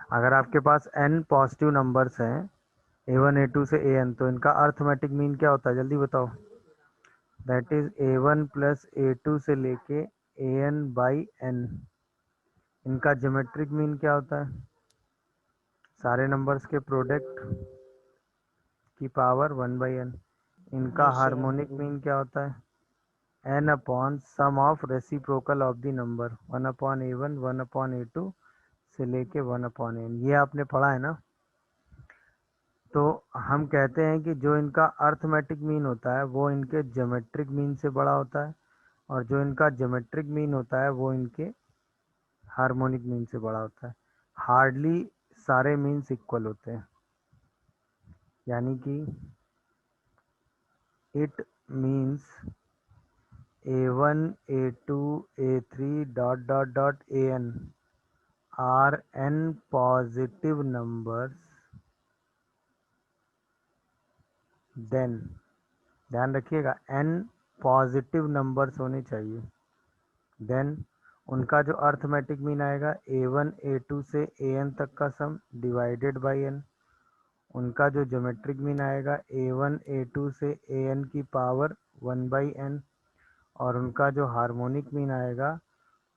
अगर आपके पास n positive numbers हैं a1 a2 से an, तो इनका अर्थमेटिक मीन क्या होता है, जल्दी बताओ। That is a1 plus a2 से लेके an बाई n। इनका ज्योमेट्रिक मीन क्या होता है, सारे नंबर्स के प्रोडक्ट की पावर 1/n। इनका यस सर। हार्मोनिक मीन क्या होता है, n upon sum of reciprocal of the number 1/a1 1/a2 से लेके 1/n। ये आपने पढ़ा है ना। तो हम कहते हैं कि जो इनका अर्थमेटिक मीन होता है वो इनके ज्योमेट्रिक मीन से बड़ा होता है, और जो इनका ज्योमेट्रिक मीन होता है वो इनके हार्मोनिक मीन से बड़ा होता है। हार्डली सारे मीन्स इक्वल होते हैं, यानी कि it means a1 a2 a3 dot dot dot an are n positive numbers, then ध्यान रखिएगा n पॉजिटिव नंबर्स होने चाहिए, देन उनका जो अर्थमेटिक मीन आएगा a1 a2 से an तक का सम डिवाइडेड बाई n। उनका जो ज्योमेट्रिक मीन आएगा a1 a2 से an की पावर 1/n। और उनका जो हार्मोनिक मीन आएगा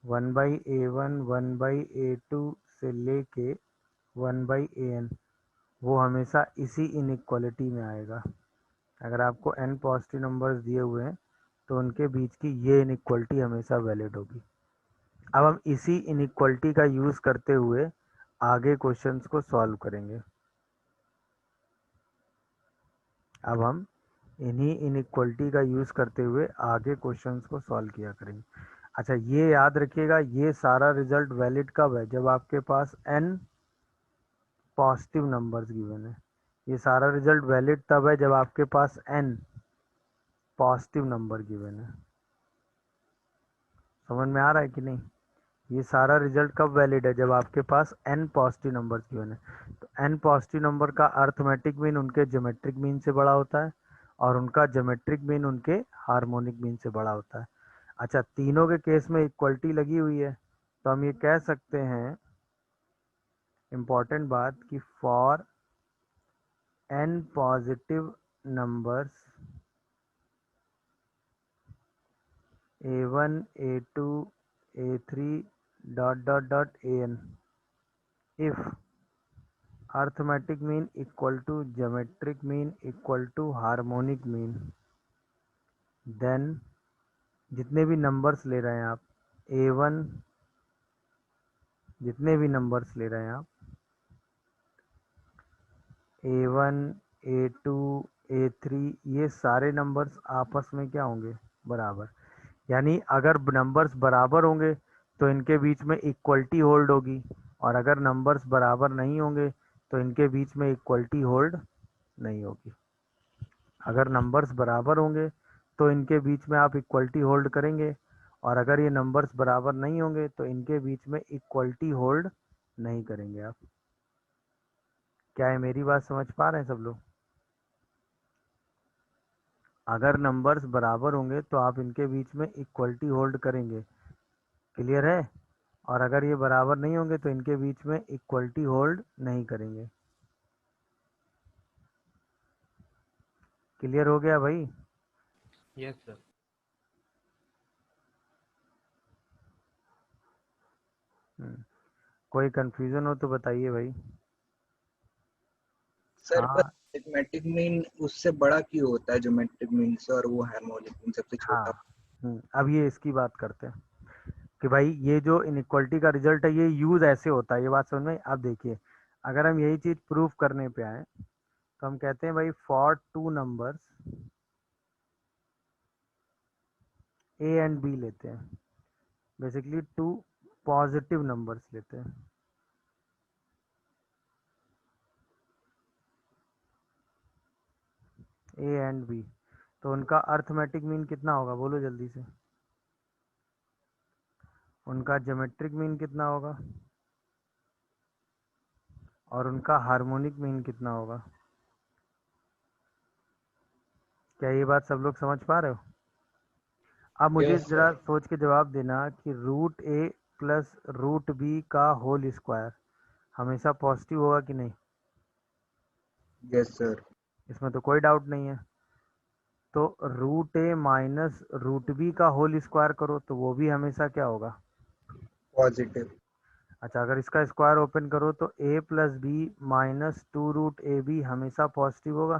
1/a1 1/a2 से लेके 1/an। वो हमेशा इसी इनइक्वालिटी में आएगा। अगर आपको n पॉजिटिव नंबर्स दिए हुए हैं तो उनके बीच की ये इनइक्वालिटी हमेशा वैलिड होगी। अब हम इसी इनइक्वालिटी का यूज़ करते हुए आगे क्वेश्चंस को सॉल्व करेंगे। अब हम इन्हीं इनइक्वालिटी का यूज़ करते हुए आगे क्वेश्चंस को सॉल्व किया करेंगे। अच्छा, ये याद रखिएगा, ये सारा रिजल्ट वैलिड कब है, जब आपके पास n पॉजिटिव नंबर्स गिवन है। ये सारा रिजल्ट वैलिड तब है जब आपके पास n पॉजिटिव नंबर गिवन है। समझ में आ रहा है कि नहीं। ये सारा रिजल्ट कब वैलिड है, जब आपके पास n पॉजिटिव नंबर्स गिवन है। तो n पॉजिटिव नंबर का अर्थमेटिक मीन उनके ज्योमेट्रिक मीन से बड़ा होता है, और उनका ज्योमेट्रिक मीन उनके हार्मोनिक मीन से बड़ा होता है। अच्छा, तीनों के केस में इक्वलिटी लगी हुई है, तो हम ये कह सकते हैं, इम्पॉर्टेंट बात, कि for n positive numbers a1 a2 a3 dot dot dot an, if arithmetic mean equal to geometric mean equal to harmonic mean, then जितने भी नंबर्स ले रहे हैं आप, a1, जितने भी नंबर्स ले रहे हैं आप, a1 a2 a3, ये सारे नंबर्स आपस में क्या होंगे, बराबर। यानी अगर नंबर्स बराबर होंगे तो इनके बीच में इक्वलिटी होल्ड होगी, और अगर नंबर्स बराबर नहीं होंगे तो इनके बीच में इक्वलिटी होल्ड नहीं होगी। अगर नंबर्स बराबर होंगे तो इनके बीच में आप इक्वलिटी होल्ड करेंगे, और अगर ये नंबर्स बराबर नहीं होंगे तो इनके बीच में इक्वलिटी होल्ड नहीं करेंगे आप। क्या है, मेरी बात समझ पा रहे हैं सब लोग। अगर नंबर्स बराबर होंगे तो आप इनके बीच में इक्वलिटी होल्ड करेंगे, क्लियर है। और अगर ये बराबर नहीं होंगे तो इनके बीच में इक्वलिटी होल्ड नहीं करेंगे। क्लियर हो गया भाई। Yes sir. कोई कंफ्यूजन हो तो बताइए भाई। सर पर हाँ अरिथमेटिक मीन उससे बड़ा क्यों होता है ज्योमेट्रिक मीन से, और वो हार्मोनिक मीन सबसे छोटा? हाँ। अब ये इसकी बात करते हैं कि भाई ये जो इनइक्वालिटी का रिजल्ट है ये यूज ऐसे होता है, ये बात समझ में। अब देखिए, अगर हम यही चीज प्रूफ करने पे आए तो हम कहते हैं भाई for two numbers A and B लेते हैं, बेसिकली टू पॉजिटिव नंबर्स लेते हैं। ए एंड बी, तो उनका अर्थमेटिक मीन कितना होगा, बोलो जल्दी से। उनका ज्योमेट्रिक मीन कितना होगा, और उनका हार्मोनिक मीन कितना होगा। क्या ये बात सब लोग समझ पा रहे हो। अब मुझे यस जरा सर। सोच के जवाब देना कि रूट ए प्लस रूट बी का होल स्क्वायर हमेशा पॉजिटिव होगा कि नहीं? Yes sir. इसमें तो कोई डाउट नहीं है। तो root A minus root B का होल स्क्वायर करो तो वो भी हमेशा क्या होगा? पॉजिटिव। अच्छा, अगर इसका स्क्वायर ओपन करो तो A plus B minus two root A B हमेशा पॉजिटिव होगा।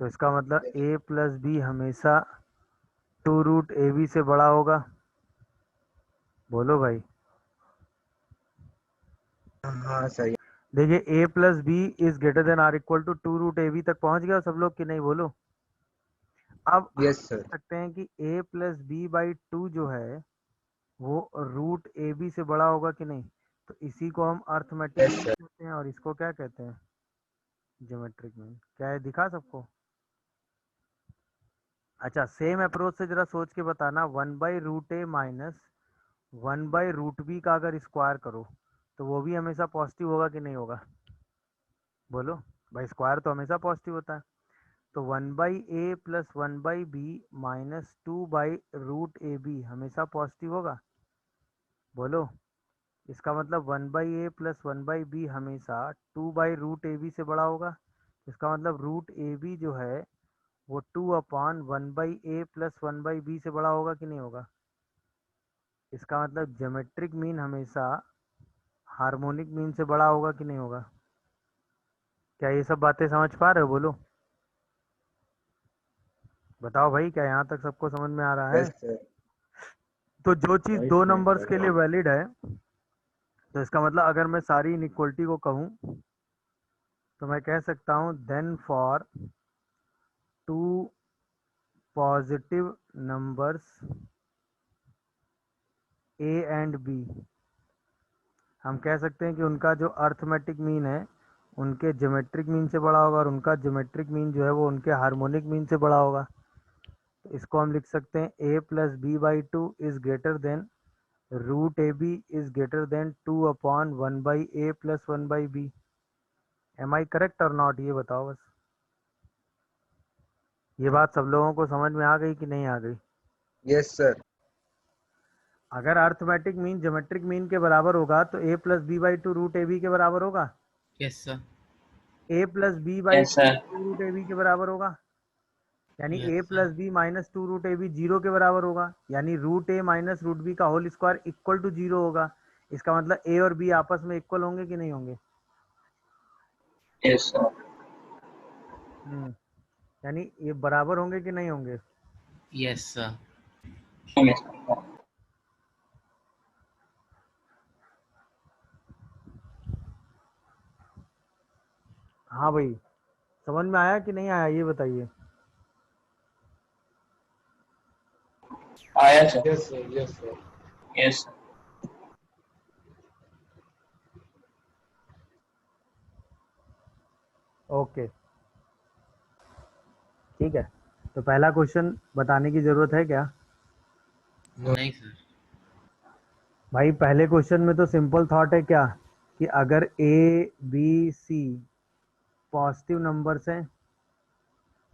तो इसका मतलब ए प्लस बी हमेशा टू रूट ए बी से बड़ा होगा। बोलो भाई। हाँ सही। देखिए, A plus B is greater than or equal to two root A B तक पहुंच गया सब लोग कि नहीं? बोलो। अब हम यस कह सर। सकते हैं कि A plus B by two जो है वो रूट ए बी से बड़ा होगा कि नहीं? तो इसी को हम अर्थमेटिक यस मीन सर। कहते हैं और इसको क्या कहते हैं? Geometric mean. क्या है, दिखा सबको? अच्छा, सेम अप्रोच से जरा सोच के बताना, one by root A minus one by root B का अगर स्क्वायर करो तो वो भी हमेशा पॉजिटिव होगा कि नहीं होगा? बोलो भाई, स्क्वायर तो हमेशा पॉजिटिव होता है। तो one by A plus one by B minus two by root A B हमेशा पॉजिटिव होगा। बोलो। इसका मतलब one by A plus one by B हमेशा two by root A B से बड़ा होगा। इसका मतलब रूट ए बी जो है वो two upon one by A plus one by B से बड़ा होगा कि नहीं होगा? इसका मतलब ज्योमेट्रिक मीन हमेशा हार्मोनिक मीन से बड़ा होगा कि नहीं होगा? क्या ये सब बातें समझ पा रहे हो? बोलो। बताओ भाई, क्या यहाँ तक सबको समझ में आ रहा है? Yes sir. तो जो चीज़ दो नंबर्स के लिए वैलिड है, तो इसका मतलब अगर मैं सारी इनइक्वलिटी को कहूँ तो मैं कह सकता हूँ then for two positive numbers A and B, हम कह सकते हैं कि उनका जो अर्थमेटिक मीन है उनके ज्योमेट्रिक मीन से बड़ा होगा और उनका ज्योमेट्रिक मीन जो है वो उनके हार्मोनिक मीन से बड़ा होगा। तो इसको हम लिख सकते हैं A plus B by two is greater than root A B is greater than two upon one by A plus one by B. Am I correct और नॉट, ये बताओ बस। ये बात सब लोगों को समझ में आ गई कि नहीं आ गई? Yes sir. अगर अर्थमेटिक मीन ज्योमेट्रिक मीन के बराबर होगा तो A plus B by two root A B के बराबर होगा। Yes sir. A plus B by yes sir. Two root A B के बराबर होगा। यानी yes A sir. Plus B minus two root A B zero के बराबर होगा। यानी root A minus root B का whole square equal to zero होगा। इसका मतलब ए और बी आपस में इक्वल होंगे कि नहीं होंगे? Yes sir. यानी ये बराबर होंगे कि नहीं होंगे? Yes sir. हाँ भाई, समझ में आया कि नहीं आया, ये बताइए। आया sir. Yes sir. Yes sir. Yes sir. Okay, ठीक है। तो पहला क्वेश्चन बताने की ज़रूरत है क्या? नहीं सर। भाई पहले क्वेश्चन में तो सिंपल थॉट है क्या, कि अगर A B C positive numbers हैं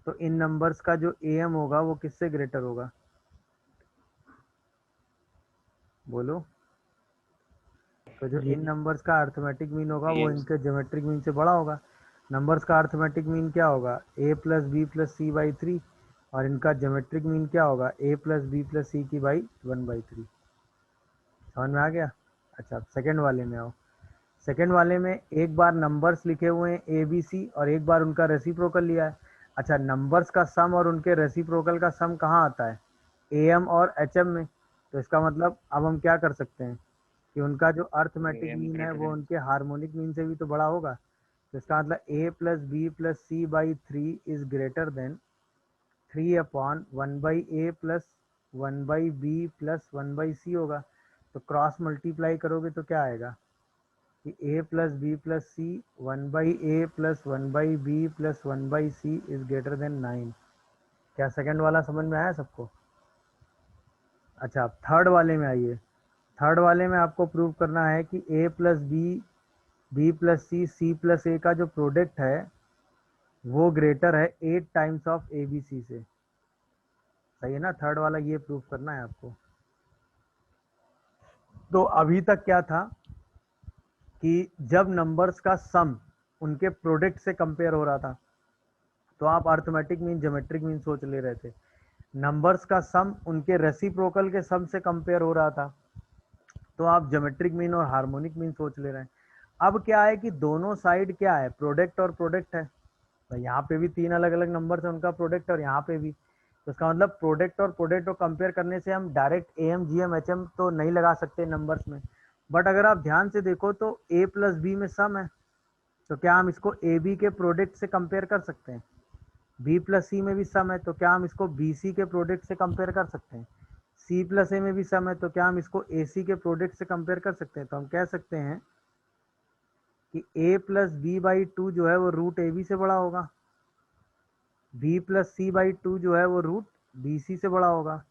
तो इन नंबर्स का जो ए एम होगा वो किससे ग्रेटर होगा? बोलो। तो जो इन नंबर्स का अर्थमेटिक मीन होगा वो यस। इनके ज्योमेट्रिक मीन से बड़ा होगा। नंबर्स का अर्थमेटिक मीन क्या होगा? A plus B plus C by three. और इनका ज्योमेट्रिक मीन क्या होगा? A plus B plus C की बाई वन बाई थ्री। समझ में आ गया? अच्छा, सेकेंड वाले में आओ। सेकेंड वाले में एक बार नंबर्स लिखे हुए हैं ए बी सी और एक बार उनका रेसिप्रोकल लिया है। अच्छा, नंबर्स का सम और उनके रेसिप्रोकल का सम कहाँ आता है? ए एम और एच एम में। तो इसका मतलब अब हम क्या कर सकते हैं कि उनका जो अर्थमेटिक एम मीन है ग्रेटर वो देन। उनके हार्मोनिक मीन से भी तो बड़ा होगा। तो इसका मतलब A plus B plus C by three is greater than three upon one by A plus one by B plus one by C होगा। तो क्रॉस मल्टीप्लाई करोगे तो क्या आएगा कि A plus B plus C one by A plus one by B plus one by C is greater then nine. क्या second वाला समझ में आया सबको? अच्छा, अब थर्ड वाले में आइए। थर्ड वाले में आपको प्रूव करना है कि A plus B B plus C C plus A का जो प्रोडक्ट है वो ग्रेटर है eight times of A B C से। सही है ना? थर्ड वाला ये प्रूव करना है आपको। तो अभी तक क्या था कि जब नंबर्स का सम उनके प्रोडक्ट से कंपेयर हो रहा था तो आप अर्थमेटिक मीन ज्योमेट्रिक मीन सोच ले रहे थे, नंबर्स का सम उनके रेसिप्रोकल के सम से कंपेयर हो रहा था तो आप ज्योमेट्रिक मीन और हार्मोनिक मीन सोच ले रहे हैं। अब क्या है कि दोनों साइड क्या है, प्रोडक्ट और प्रोडक्ट है, तो यहाँ पे भी 3 अलग अलग नंबर है उनका प्रोडक्ट और यहाँ पे भी, तो इसका मतलब प्रोडक्ट और प्रोडक्ट को कंपेयर करने से हम direct A M G M H M तो नहीं लगा सकते नंबर्स में, बट अगर आप ध्यान से देखो तो ए प्लस बी में सम है, तो क्या हम इसको ए बी के प्रोडक्ट से कंपेयर कर सकते हैं, बी प्लस सी में भी सम है तो क्या हम इसको बी सी के प्रोडक्ट से कंपेयर कर सकते हैं, सी प्लस ए में भी सम है तो क्या हम इसको ए सी के प्रोडक्ट से कंपेयर कर सकते हैं, तो हम कह सकते हैं कि A plus B by two जो है वो रूट ए बी से बड़ा होगा, B plus C by two जो है वो रूट बी सी से बड़ा होगा,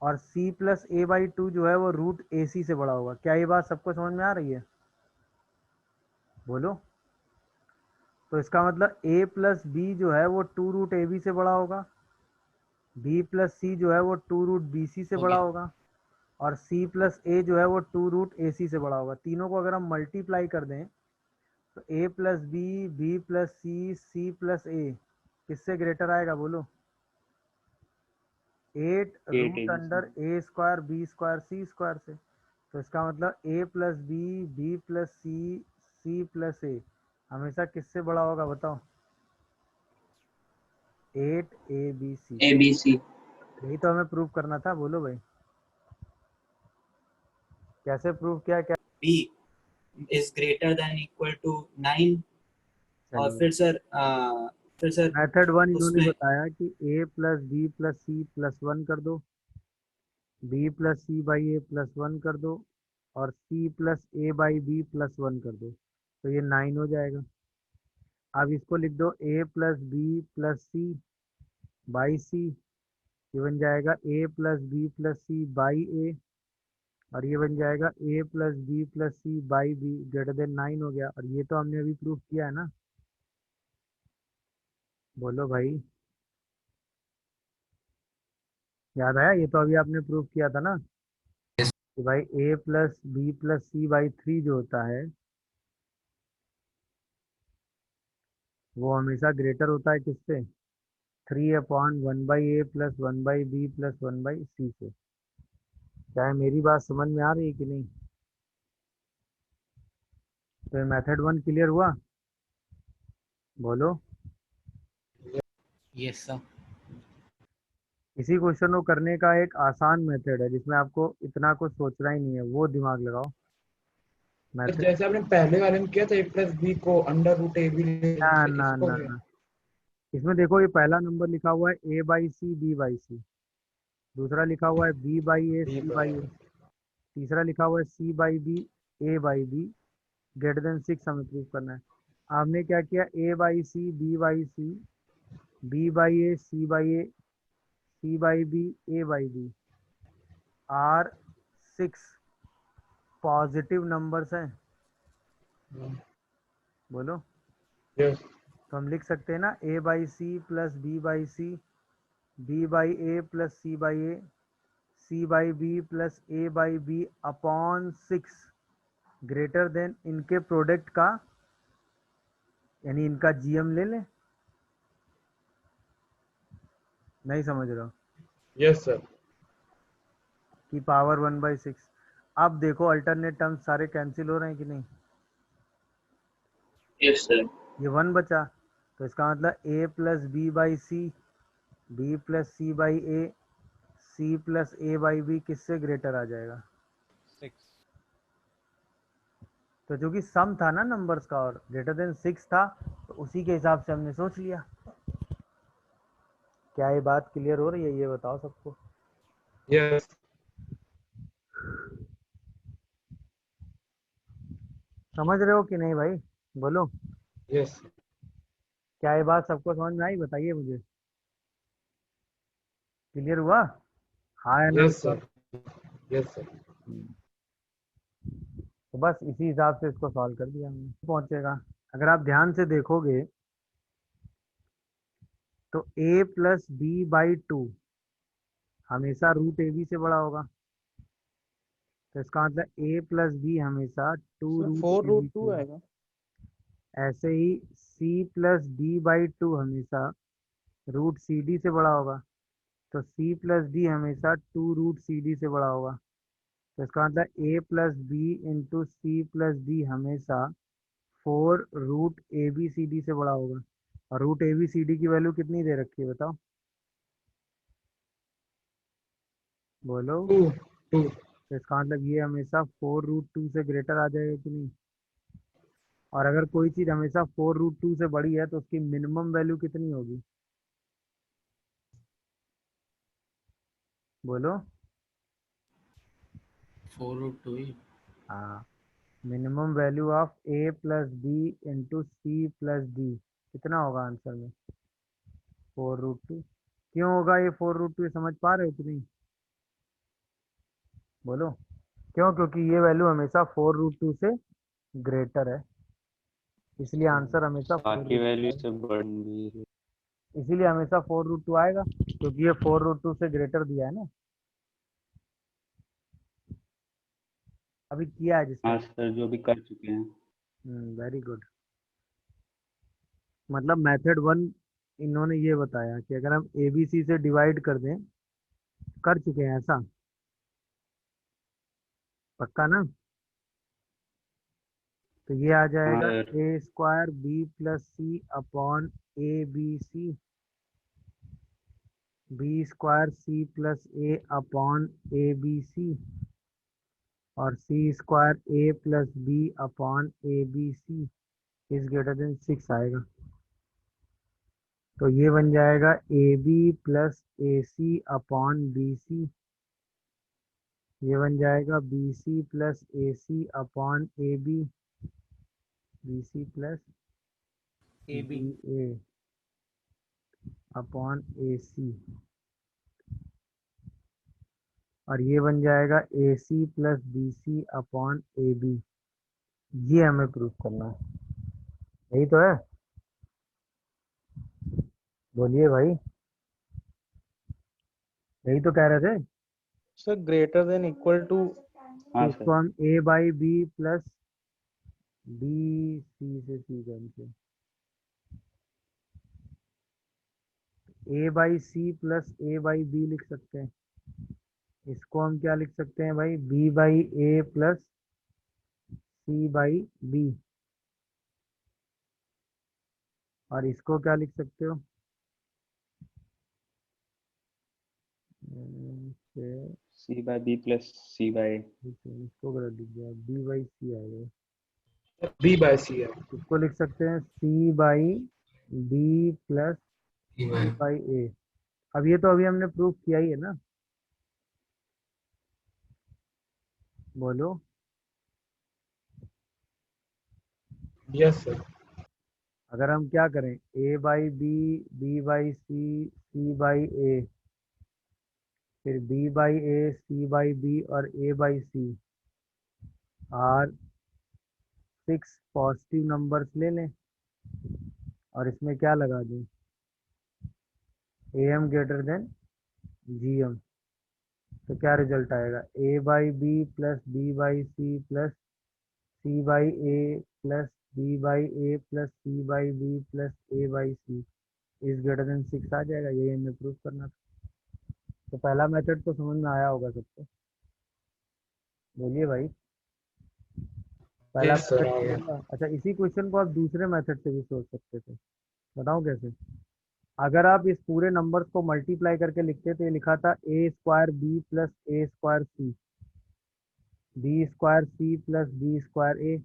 और C plus A by two जो है वो रूट ए सी से बड़ा होगा। क्या ये बात सबको समझ में आ रही है, बोलो। तो इसका मतलब ए प्लस बी जो है वो टू रूट ए बी से बड़ा होगा, बी प्लस सी जो है वो टू रूट बी सी से हो बड़ा गया। होगा, और सी प्लस ए जो है वो टू रूट ए सी से बड़ा होगा। तीनों को अगर हम मल्टीप्लाई कर दें तो A plus B plus C plus A किससे ग्रेटर आएगा, बोलो। 8 eight root under A square B square C square से, तो इसका मतलब A plus B plus C plus A हमेशा किससे बड़ा होगा बताओ, 8 ABC। ABC। यही तो हमें प्रूव करना था, बोलो भाई कैसे प्रूव किया, क्या। B is greater than equal to 9 और चलिए फिर सर मेथड 1 इन्होंने उसमें बताया कि a plus B plus C plus 1 कर दो, B plus C by A plus 1 कर दो, और C plus A by B plus 1 कर दो, तो ये 9 हो जाएगा। अब इसको लिख दो a plus B plus C by C, ये बन जाएगा a plus B plus C by A, और ये बन जाएगा a plus B plus C by B greater than 9 हो गया, और ये तो हमने अभी प्रूफ किया है ना, बोलो भाई याद आया, ये तो अभी आपने प्रूफ किया था ना कि भाई a plus B plus C by 3 जो होता है वो हमेशा ग्रेटर होता है किससे, 3/1/a plus 1/b plus 1/c से। क्या है मेरी बात समझ में आ रही है कि नहीं, तो ये मेथड 1 क्लियर हुआ, बोलो। Yes sir. इसी क्वेश्चन को करने का एक आसान मेथड है जिसमें आपको इतना कुछ सोचना ही नहीं है, वो दिमाग लगाओ सर मेथड। जैसे आपने पहले वाले में किया था ए प्लस बी को अंडर रूट ए बी ना से ना इसको ना भी ना, इसमें देखो ये पहला नंबर लिखा हुआ है a by C B by C, दूसरा लिखा हुआ है b by A B C by by A, तीसरा लिखा हुआ है c by B A by B greater than 6 हमें प्रूव करना है। आपने क्या किया, a by C B by C B by A C by A C by B A by B are 6 positive numbers हैं, बोलो। यस तो हम लिख सकते हैं ना a by C plus B by C B by A plus C by A C by B plus A by B upon 6 greater than इनके product का, यानी इनका जीएम ले लें, नहीं समझ रहे हो, यस सर कि पावर 1/6। अब देखो अल्टरनेट टर्म्स सारे कैंसिल हो रहे हैं कि नहीं, यस सर। ये 1 बचा, तो इसका मतलब a plus B by C B plus C by A C plus A by B किससे ग्रेटर आ जाएगा, 6। तो जो कि सम था ना नंबर्स का और ग्रेटर देन 6 था, तो उसी के हिसाब से हमने सोच लिया। क्या ये बात क्लियर हो रही है, ये बताओ सबको। यस समझ रहे हो कि नहीं भाई, बोलो। यस क्या ये बात सबको समझ में आई, बताइए मुझे, क्लियर हुआ, हाँ या ना। यस सर यस सर तो बस इसी हिसाब से इसको सॉल्व कर दिया हमने, पहुंचेगा। अगर आप ध्यान से देखोगे तो a plus B by two हमेशा रूट ए बी से बड़ा होगा, तो इसका मतलब ए प्लस बी हमेशा two sir root four A root B two C. आएगा। ऐसे ही C plus D by two हमेशा रूट सी डी से बड़ा होगा। तो सी प्लस डी हमेशा टू रूट सी डी से बड़ा होगा। तो इसका मतलब A plus B into C plus D हमेशा four root A B C D से बड़ा होगा। और root A B C D की वैल्यू कितनी दे रखी है बताओ, बोलो। टू टू तो इसका मतलब ये हमेशा फोर रूट टू से ग्रेटर आ जाएगा कि नहीं। और अगर कोई चीज़ हमेशा फोर रूट टू से बड़ी है तो उसकी मिनिमम वैल्यू कितनी होगी, बोलो। 4√2 ही। हाँ, minimum value of A plus B into C plus D कितना होगा आंसर में, फोर रूट टू। क्यों होगा ये फोर रूट टू, समझ पा रहे हो कि नहीं, बोलो। क्यों, क्योंकि ये वैल्यू हमेशा फोर रूट टू से ग्रेटर है, इसलिए आंसर हमेशा फोर बाकी रूट टू वैल्यू आएगा। से बढ़ नहीं रही। इसीलिए हमेशा फोर रूट टू आएगा, क्योंकि ये फोर रूट टू से ग्रेटर दिया है ना, अभी किया है जिसका। हाँ सर, जो भी कर चुके हैं। Very good. मतलब मेथड वन इन्होंने ये बताया कि अगर हम ए बी सी से डिवाइड कर दें, कर चुके हैं ऐसा, पक्का ना। तो ये आ हाँ जाएगा sir. A square B plus C upon A B C, B square C plus A upon A B C, और C square A plus B upon A B C is greater than six आएगा। तो ये बन जाएगा A B plus A C upon B C, ये बन जाएगा B C plus A C upon A B, B C plus A B. B A upon ए सी, और ये बन जाएगा A C plus B C upon A B. ये हमें proof करना है, यही तो है, बोलिए भाई, यही तो कह रहे थे sir greater than equal to. हाँ कि इसको सर। हम A by B plus B C से सी करके A by C plus A by B लिख सकते हैं। इसको हम क्या लिख सकते हैं भाई, B by A plus C by B. और इसको क्या लिख सकते हो, से- C by B plus C by. इसको गलत लिख दिया, बी बाई सी आएगा। बी बाय सी है। इसको लिख सकते हैं C by B plus C by A. अब ये तो अभी हमने प्रूफ किया ही है ना, बोलो। Yes sir. अगर हम क्या करें, A by B, B by C by A, फिर B by A, C by B और A by C are six positive numbers ले लें और इसमें क्या लगा दें, A M greater than G M. तो क्या रिजल्ट आएगा, A by B plus B by C plus C by A plus B by A plus C by B plus A by C is greater than six आ जाएगा। यही हमें proof करना था। तो पहला मेथड तो समझ में आया होगा सबको, बोलिए भाई, पहला यस सर मेथड आ समझ गया। में अच्छा, इसी क्वेश्चन को आप दूसरे मेथड से भी सोच सकते थे, बताऊं कैसे। अगर आप इस पूरे नंबर्स को मल्टीप्लाई करके लिखते तो ये लिखा था A square B plus A square C, B square C plus B square A,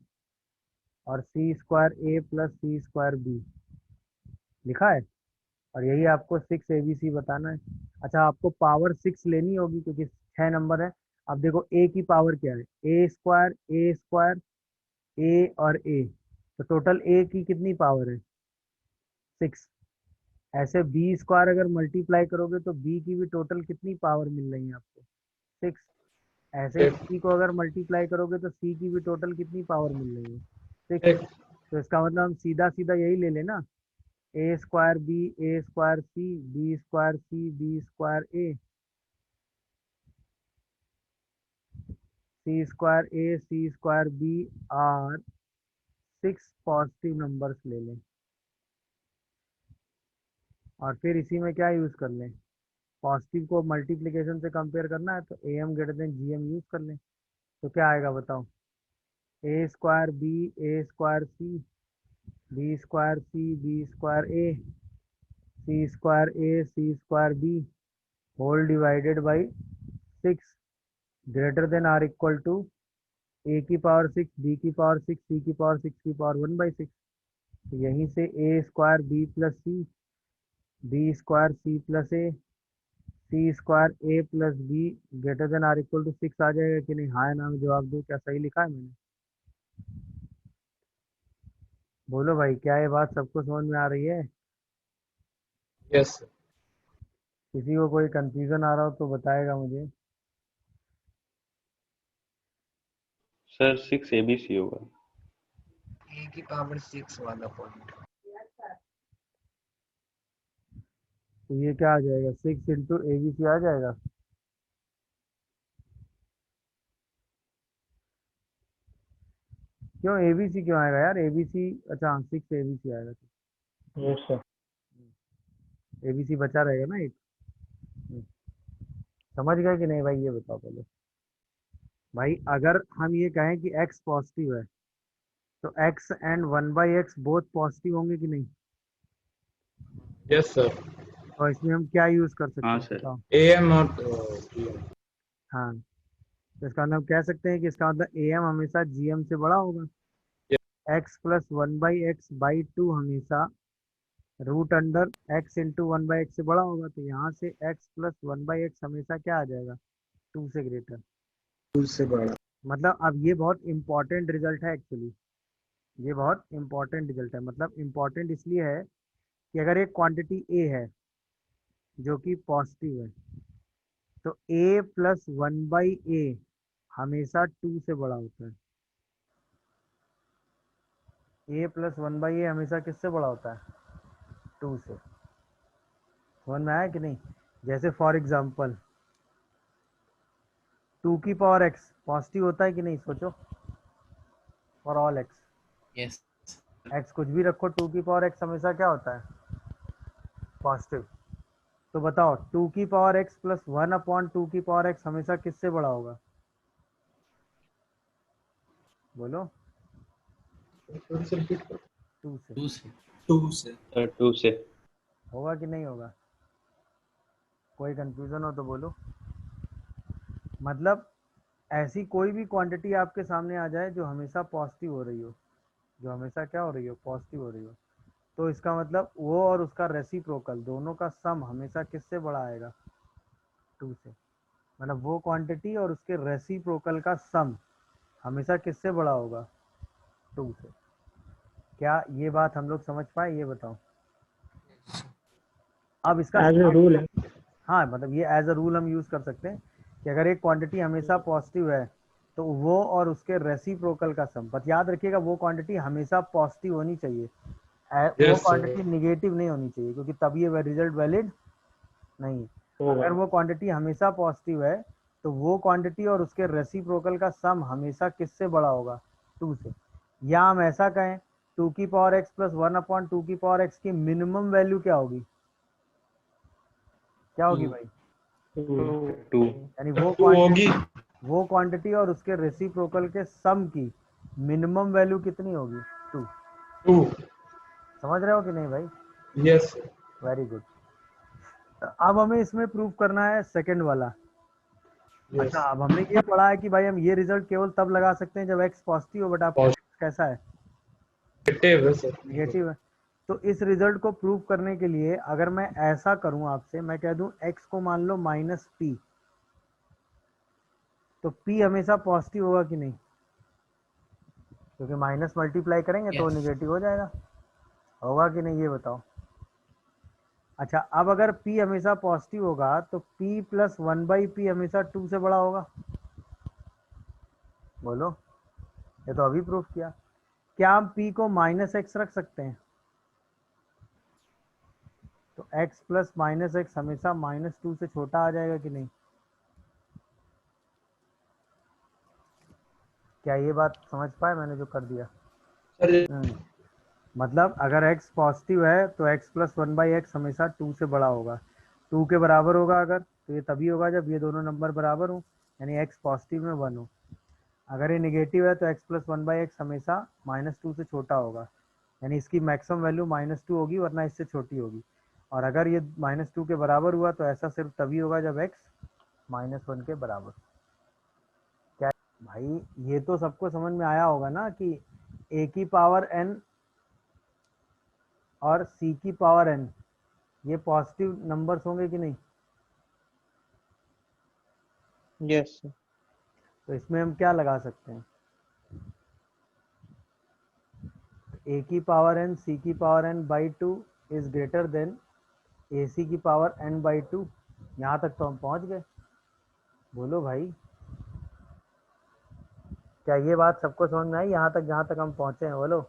और C square A plus C square B लिखा है। और यही आपको सिक्स ए बी सी बताना है। अच्छा, आपको पावर सिक्स लेनी होगी क्योंकि छः नंबर है। अब देखो ए की पावर क्या है, ए स्क्वायर ए और ए, तो टोटल ए की कितनी पावर है, सिक्स। ऐसे बी स्क्वायर अगर मल्टीप्लाई करोगे तो बी की भी टोटल कितनी पावर मिल रही है आपको, सिक्स। ऐसे ही सी को अगर मल्टीप्लाई करोगे तो सी की भी टोटल कितनी पावर मिल रही है, सिक्स। तो इसका मतलब हम सीधा सीधा यही ले लेना, A square B, A square C, B square C, B square A, C square A C square B are 6 positive numbers ले लें और फिर इसी में क्या यूज़ कर लें, पॉजिटिव को मल्टीप्लिकेशन से कंपेयर करना है तो A M greater than G M use कर लें। तो क्या आएगा बताओ, A square B A square C B square C B square A C square A C square B whole divided by 6 greater than or equal to A की power 6 B की power 6 C की power 6 की power 1/6। तो यहीं से A square B plus C B square C plus A C square A plus B greater than or equal to 6 आ जाएगा कि नहीं? हाँ या ना में जवाब दो, क्या सही लिखा है मैंने? बोलो भाई, क्या ये बात सबको समझ में आ रही है? Yes sir. किसी को कोई कंफ्यूजन आ रहा हो तो बताएगा मुझे। सर 6 ABC होगा। ए की पावर 6 वाला पॉइंट। तो ये क्या आ जाएगा, 6 इंटू ए बी सी आ जाएगा। क्यों ए बी सी क्यों आएगा यार, ए बी सी, अच्छा हाँ 6 ए बी सी आएगा, yes sir. A B C बचा रहेगा ना एक। समझ गए कि नहीं भाई, ये बताओ पहले भाई। अगर हम ये कहें कि x पॉजिटिव है तो x and 1/x both positive होंगे कि नहीं? Yes sir. और इसमें हम क्या यूज कर सकते हाँ हैं सर। बताओ? AM और PM। हाँ, तो इसका मतलब हम कह सकते हैं कि इसका मतलब ए एम हमेशा जी एम से बड़ा होगा। x प्लस 1/x/2 हमेशा root under x into 1/x से बड़ा होगा। तो यहाँ से x प्लस 1/x हमेशा क्या आ जाएगा, 2 से ग्रेटर। 2 से बड़ा। मतलब अब ये बहुत इंपॉर्टेंट रिजल्ट है एक्चुअली, ये बहुत इंपॉर्टेंट रिजल्ट है। मतलब इंपॉर्टेंट इसलिए है कि अगर एक क्वांटिटी a है जो कि पॉजिटिव है तो a प्लस 1/a हमेशा 2 से बड़ा होता है। a प्लस 1/a हमेशा किससे बड़ा होता है, 2 से। समझ में आया कि नहीं? जैसे फॉर एग्जांपल 2 की पावर x पॉजिटिव होता है कि नहीं, सोचो, for all x। Yes. x कुछ भी रखो, 2 की पावर x हमेशा क्या होता है, पॉजिटिव। तो बताओ 2 की पावर x प्लस 1/2 की पावर x हमेशा किससे बड़ा होगा, बोलो? 2 से रिपीट करो। 2 से। 2 से 2 से सर 2 से। होगा कि नहीं होगा? कोई कंफ्यूजन हो तो बोलो। मतलब ऐसी कोई भी क्वांटिटी आपके सामने आ जाए जो हमेशा पॉजिटिव हो रही हो, जो हमेशा क्या हो रही हो, पॉजिटिव हो रही हो, तो इसका मतलब वो और उसका रेसिप्रोकल दोनों का सम हमेशा किससे बड़ा आएगा, 2 से। मतलब वो क्वांटिटी और उसके रेसिप्रोकल का सम हमेशा किससे बड़ा होगा, 2 से। क्या ये बात हम लोग समझ पाए, ये बताओ। अब इसका एज ए रूल है। हाँ, मतलब ये एज अ रूल हम यूज़ कर सकते हैं कि अगर एक क्वांटिटी हमेशा पॉजिटिव है तो वो और उसके रेसिप्रोकल का सम, बस याद रखिएगा वो क्वांटिटी हमेशा पॉजिटिव होनी चाहिए, वो Yes, sir. क्वांटिटी निगेटिव नहीं होनी चाहिए, क्योंकि तब ये रिजल्ट वैलिड नहीं है। अगर वो क्वांटिटी हमेशा पॉजिटिव है तो वो क्वांटिटी और उसके रेसिप्रोकल का सम हमेशा किससे बड़ा होगा, 2 से। या हम ऐसा कहें 2 की पावर x प्लस 1/2 की पावर x की मिनिमम वैल्यू क्या होगी, क्या होगी भाई? 2। यानी वो क्वांटिटी और उसके रेसिप्रोकल के सम की मिनिमम वैल्यू कितनी होगी, 2। 2। समझ रहे हो कि नहीं भाई? Yes, sir. Very good. अब हमें इसमें प्रूव करना है सेकंड वाला। Yes. अच्छा, अब हमने ये पढ़ा है कि भाई हम ये रिजल्ट केवल तब लगा सकते हैं जब x पॉजिटिव हो, बट आपका x कैसा है, Negative है sir. नेगेटिव है। तो इस रिजल्ट को प्रूव करने के लिए अगर मैं ऐसा करूं आपसे, मैं कह दूं x को मान लो -p, तो p हमेशा पॉजिटिव होगा कि नहीं, क्योंकि माइनस मल्टीप्लाई करेंगे तो Yes. निगेटिव हो जाएगा, होगा कि नहीं, ये बताओ। अच्छा, अब अगर p हमेशा पॉजिटिव होगा तो p प्लस 1/p हमेशा 2 से बड़ा होगा, बोलो? ये तो अभी प्रूफ किया। क्या हम p को -x रख सकते हैं, तो x प्लस -x हमेशा -2 से छोटा आ जाएगा कि नहीं? क्या ये बात समझ पाए मैंने जो कर दिया? सर मतलब अगर x पॉजिटिव है तो x plus one by x हमेशा 2 से बड़ा होगा, 2 के बराबर होगा अगर, तो ये तभी होगा जब ये दोनों नंबर बराबर हो, यानी x पॉजिटिव में 1 हो। अगर ये निगेटिव है तो x plus one by x हमेशा -2 से छोटा होगा, यानी इसकी मैक्सिमम वैल्यू -2 होगी, वरना इससे छोटी होगी। और अगर ये -2 के बराबर हुआ तो ऐसा सिर्फ तभी होगा जब x -1 के बराबर। क्या भाई, ये तो सबको समझ में आया होगा ना कि a की पावर n और c की पावर n ये पॉजिटिव नंबर्स होंगे कि नहीं? Yes sir. तो इसमें हम क्या लगा सकते हैं? a की पावर n c की power n by 2 is greater then ac की पावर n बाई 2। यहाँ तक तो हम पहुँच गए। बोलो भाई, क्या ये बात सबको समझ में आई यहाँ तक जहाँ तक हम पहुँचे हैं? बोलो।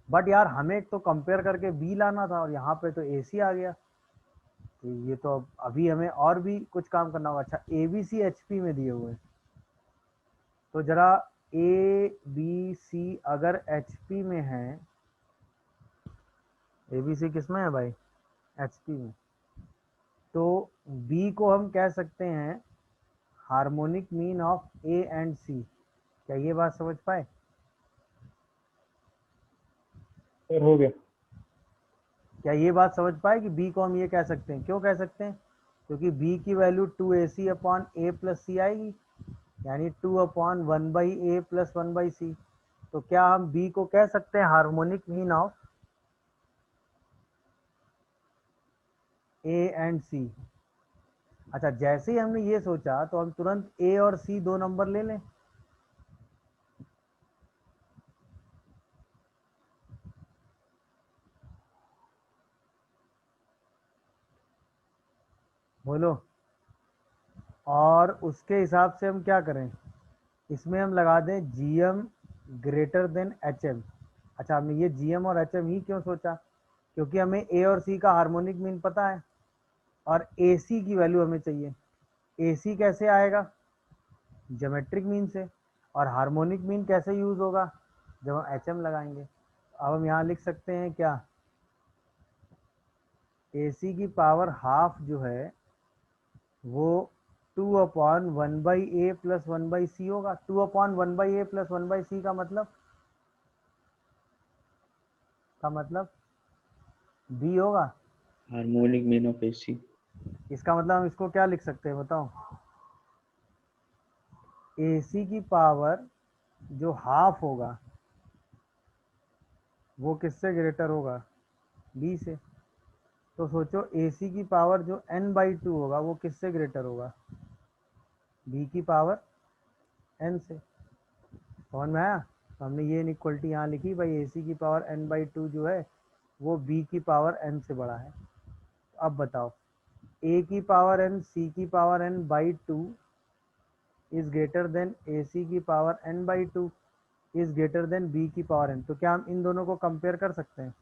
बट यार हमें तो कंपेयर करके b लाना था और यहाँ पे तो ac आ गया, तो ये तो अभी हमें और भी कुछ काम करना होगा। अच्छा, abc hp में दिए हुए हैं, तो जरा abc अगर hp में है, abc किस में है भाई? hp में। तो b को हम कह सकते हैं harmonic mean of a and c। क्या ये बात समझ पाए? सर हो गया। क्या ये बात समझ पाए कि b को हम ये कह सकते हैं? क्यों कह सकते हैं? क्योंकि b की value 2ac upon a plus C आएगी, यानी 2 upon 1 by A plus 1 by C. तो क्या हम b को कह सकते हैं harmonic mean of a and c? अच्छा, जैसे ही हमने ये सोचा तो हम तुरंत a और c दो नंबर ले लें। बोलो। और उसके हिसाब से हम क्या करें? इसमें हम लगा दें gm ग्रेटर देन hm। अच्छा, हमने ये gm और hm ही क्यों सोचा? क्योंकि हमें a और c का हार्मोनिक मीन पता है और ac की वैल्यू हमें चाहिए। ac कैसे आएगा? ज्योमेट्रिक मीन से। और हार्मोनिक मीन कैसे यूज होगा? जब हम hm लगाएंगे। अब हम यहाँ लिख सकते हैं क्या? ac की पावर हाफ जो है वो 2 upon 1 by A plus 1 by C होगा। 2 upon 1 by A plus 1 by C का मतलब b होगा। Harmonic mean of A C. इसका मतलब हम इसको क्या लिख सकते हैं बताओ? ac की पावर जो हाफ होगा वो किससे ग्रेटर होगा? b से। तो सोचो ac की पावर जो n बाई 2 होगा वो किससे ग्रेटर होगा? b की पावर n से। समझ में आया? तो हमने ये इनइक्वलिटी यहाँ लिखी भाई, ac की पावर n बाई 2 जो है वो b की पावर n से बड़ा है। तो अब बताओ, a की पावर n c की power n by 2 is greater then ac की power n by 2 is greater then b की पावर n। तो क्या हम इन दोनों को कंपेयर कर सकते हैं?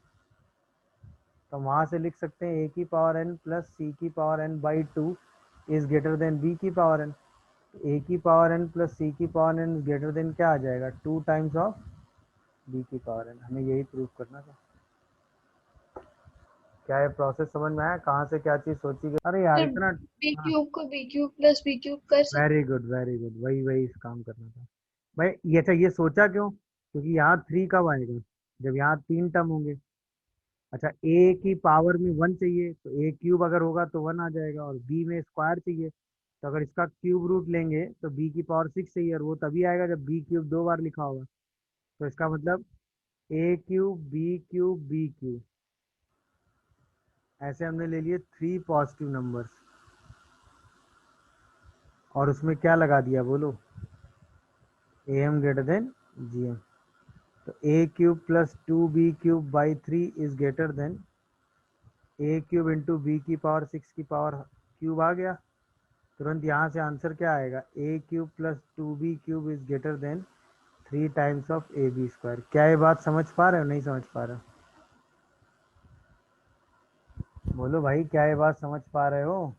तो वहाँ से लिख सकते हैं a की पावर n प्लस c की power n by 2 is greater then b की पावर n। a की पावर n प्लस c की पावर n ग्रेटर देन क्या आ जाएगा? 2 टाइम्स ऑफ b की पावर n। हमें यही प्रूव करना था। क्या ये प्रोसेस समझ में आया? कहाँ से क्या चीज़ सोची गई? अरे यार सर इतना। बी हाँ, क्यूब को B cube plus B cube कर सकते। वेरी गुड वेरी गुड, वही वही इस काम करना था भाई। ये अच्छा, ये सोचा क्यों? क्योंकि यहाँ 3 कब आएगा? जब यहाँ 3 टर्म होंगे। अच्छा, a की पावर में 1 चाहिए तो a क्यूब अगर होगा तो 1 आ जाएगा, और b में स्क्वायर चाहिए तो अगर इसका क्यूब रूट लेंगे तो b की पावर 6 चाहिए, और वो तभी आएगा जब b क्यूब 2 बार लिखा होगा। तो इसका मतलब a cube b cube b cube, ऐसे हमने ले लिए 3 पॉजिटिव नंबर्स और उसमें क्या लगा दिया बोलो? am greater than gm। तो a cube plus 2b cube by 3 is greater than a cube into B की पावर 6 की पावर क्यूब आ गया। तुरंत यहाँ से आंसर क्या आएगा? a cube plus 2b cube is greater than 3 times of A B square. क्या ये बात समझ पा रहे हो? नहीं समझ पा रहे हो? बोलो भाई, क्या ये बात समझ पा रहे हो?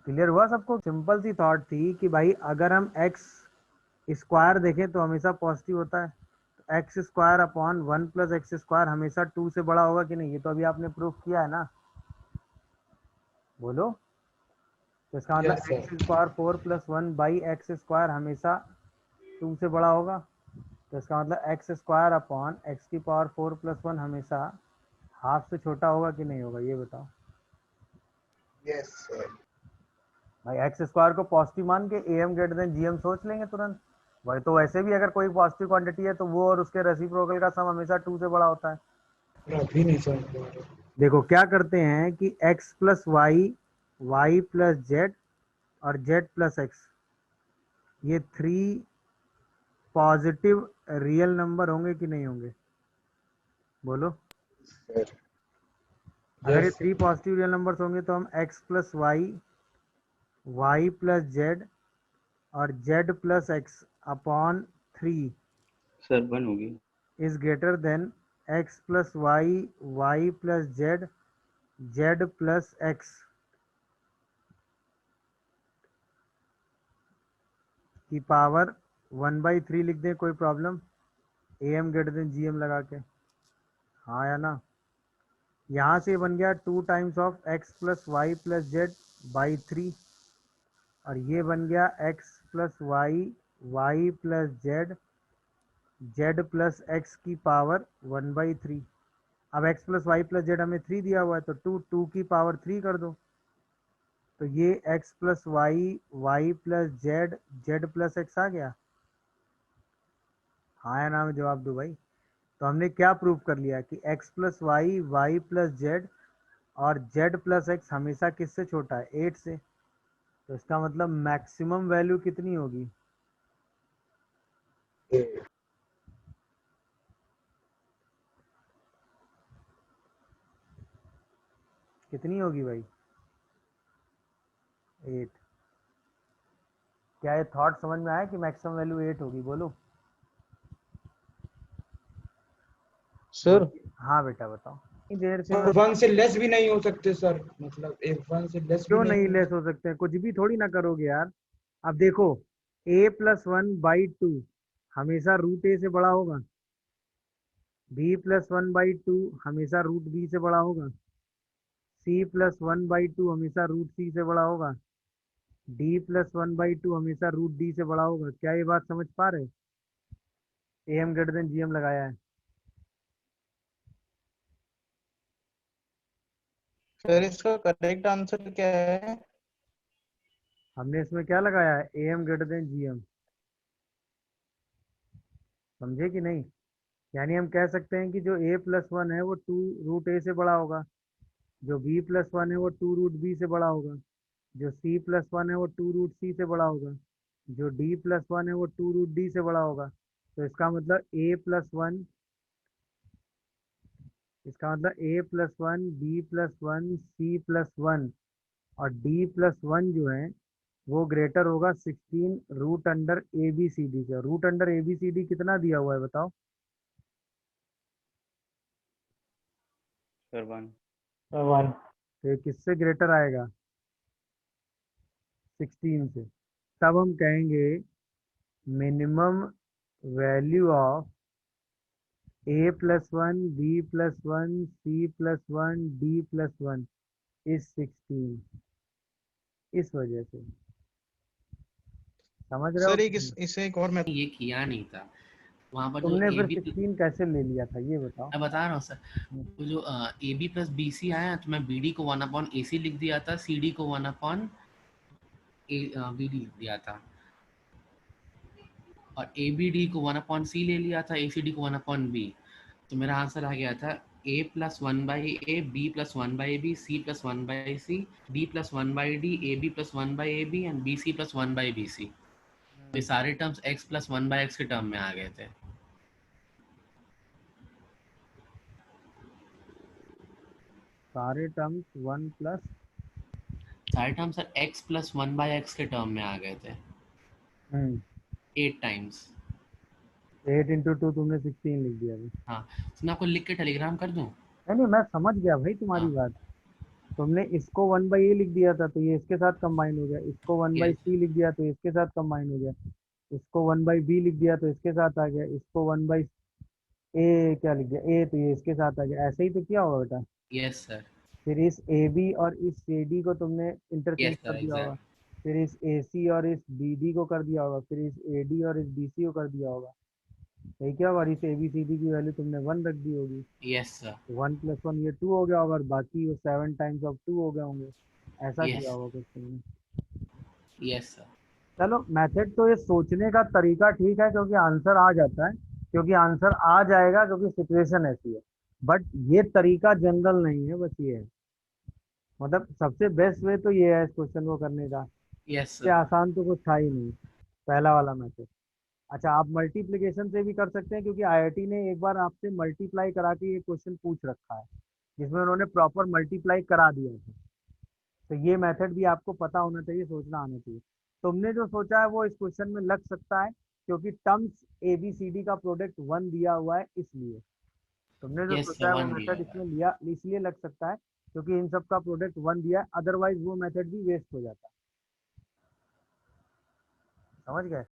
क्लियर हुआ सबको? सिंपल सी थॉट थी कि भाई अगर हम एक्स स्क्वायर देखें तो हमेशा पॉजिटिव होता है, तो एक्स स्क्वायर अपॉन 1 + x² हमेशा 2 से बड़ा होगा कि नहीं? ये तो अभी आपने प्रूफ किया है ना, बोलो। तो इसका मतलब Yes, sir. x² 4+1/x² हमेशा 2 से बड़ा होगा, तो इसका मतलब x² अपॉन x⁴ 4+1 हमेशा हाफ से छोटा होगा कि नहीं होगा? ये बताओ यस सर। भाई। x² को पॉजिटिव मान के am ग्रेटर देन gm सोच लेंगे तुरंत। वही तो, वैसे भी अगर कोई पॉजिटिव क्वांटिटी है तो वो और उसके रेसिप्रोकल का सम हमेशा 2 से बड़ा होता है। मैं अभी नहीं समझ पा रहा। देखो क्या करते हैं कि x + y, y + z और z + x, ये 3 पॉजिटिव रियल नंबर होंगे कि नहीं होंगे? बोलो। सर अगर ये Yes, 3 पॉजिटिव रियल नंबर्स होंगे तो हम x + y, y + z और z + x अपॉन 3 सर 1 हो गया। Is greater then x + y, y + z, z + x की पावर 1/3 लिख दें, कोई problem? am greater than gm लगा के, हाँ या ना? यहाँ से बन गया 2 times of x + y + z/3, और ये बन गया x + y, y + z, z + x की पावर 1/3। अब x + y + z हमें 3 दिया हुआ है, तो 2 की पावर 3 कर दो, तो ये x + y, y + z, z + x आ गया, हाँ या ना में जवाब दो भाई। तो हमने क्या प्रूव कर लिया कि x + y, y + z और z + x हमेशा किससे छोटा है? 8 से। तो इसका मतलब मैक्सिमम वैल्यू कितनी होगी? कितनी होगी भाई? 8। क्या ये थॉट समझ में आया कि मैक्सिमम वैल्यू 8 होगी? बोलो। सर हाँ बेटा बताओ। इतनी देर से सर मैं 1 से लेस भी नहीं हो सकते सर, मतलब एक 1 से लेस भी क्यों नहीं नहीं हो लेस सकते। हो सकते हैं? कुछ भी थोड़ी ना करोगे यार। अब देखो, a+1/2 हमेशा √a से बड़ा होगा, b+1/2 हमेशा √b से बड़ा होगा, c+1/2 हमेशा √c से बड़ा होगा, d+1/2 हमेशा √d से बड़ा होगा। क्या ये बात समझ पा रहे? am ग्रेटर देन gm लगाया है। सर इसका करेक्ट आंसर क्या है? हमने इसमें क्या लगाया है? am greater than gm। समझे कि नहीं? यानी हम कह सकते हैं कि जो a+1 है वो 2 √a से बड़ा होगा, जो b+1 है वो 2 √b से बड़ा होगा, जो c+1 है वो 2 √c से बड़ा होगा, जो d+1 है वो 2 √d से बड़ा होगा। तो इसका मतलब a+1, b+1, और d+1 जो है वो ग्रेटर होगा 16 √ABCD से। √ABCD कितना दिया हुआ है बताओ? सर 1। 1। तो ये किससे ग्रेटर आएगा? 16 से। तब हम कहेंगे minimum value of a+1, b+1, c+1, d+1 is 16। इस वजह से, समझ रहे हो सर कि एक नहीं? इसे एक और मैं ये किया नहीं था वहां पर। जो तुमने ए फिर बी, 16 कैसे ले लिया था ये बताओ? मैं बता रहा हूँ सर, तो जो A B plus B C आया तो मैं बी डी को 1/AC लिख दिया था, सी डी को 1/BD लिख दिया था, और ए बी डी को 1/C ले लिया था, ए सी डी को 1/B। तो मेरा आंसर आ गया था a+1/A, b+1/B, c+1/C, d+1/D, ab+1/AB and bc+1/BC। ये सारे टर्म्स x+1/x के टर्म में आ गए थे। सारे टर्म्स 1 प्लस सारे टर्म सर x+1/x के टर्म में आ गए थे 8 टाइम्स। 8 × 2 तुमने 16 लिख दिया था। हाँ, तो मैं आपको लिख के टेलीग्राम कर दूं? नहीं नहीं, मैं समझ गया भाई तुम्हारी हाँ, बात। तुमने इसको 1/a लिख दिया था तो ये इसके साथ कंबाइन हो गया, इसको 1/c लिख दिया तो इसके साथ कंबाइन हो गया, इसको 1/b लिख दिया तो इसके साथ आ गया, इसको 1/a क्या लिख दिया a तो ये इसके साथ आ गया। ऐसे ही तो किया होगा बेटा। Yes sir. फिर इस AB और इस CD को तुमने इंटरचेंज यस कर सर दिया होगा, एग्जैक्ट। फिर इस AC और इस BD को कर दिया होगा, फिर इस AD और इस BC को कर दिया होगा। सही क्या होगा, और इस ABCD की वैल्यू तुमने 1 रख दी होगी। Yes sir. 1 + 1 ये 2 हो गया होगा और बाकी वो 7 टाइम्स ऑफ 2 हो गए होंगे। ऐसा Yes. किया होगा क्वेश्चन में। Yes sir. चलो मेथड तो ये सोचने का तरीका ठीक है क्योंकि आंसर आ जाता है, क्योंकि आंसर आ जाएगा क्योंकि सिचुएशन ऐसी है, बट ये तरीका जनरल नहीं है, बस ये है। मतलब सबसे बेस्ट वे तो ये है इस क्वेश्चन को करने का, यस इससे सर। आसान तो कुछ था ही नहीं पहला वाला मेथड। अच्छा आप मल्टीप्लिकेशन से भी कर सकते हैं क्योंकि IIT ने एक बार आपसे मल्टीप्लाई करा के ये क्वेश्चन पूछ रखा है जिसमें उन्होंने प्रॉपर मल्टीप्लाई करा दिया था। तो ये मेथड भी आपको पता होना चाहिए, सोचना आना चाहिए। तुमने जो सोचा है वो इस क्वेश्चन में लग सकता है क्योंकि टर्म्स ABCD का प्रोडक्ट 1 दिया हुआ है, इसलिए तुमने जो यस सोचा सर है वो 1 दिया मेथड हुआ इसमें है। लिया इसलिए लग सकता है क्योंकि इन सब का प्रोडक्ट 1 दिया है, अदरवाइज वो मेथड भी वेस्ट हो जाता है। समझ गए?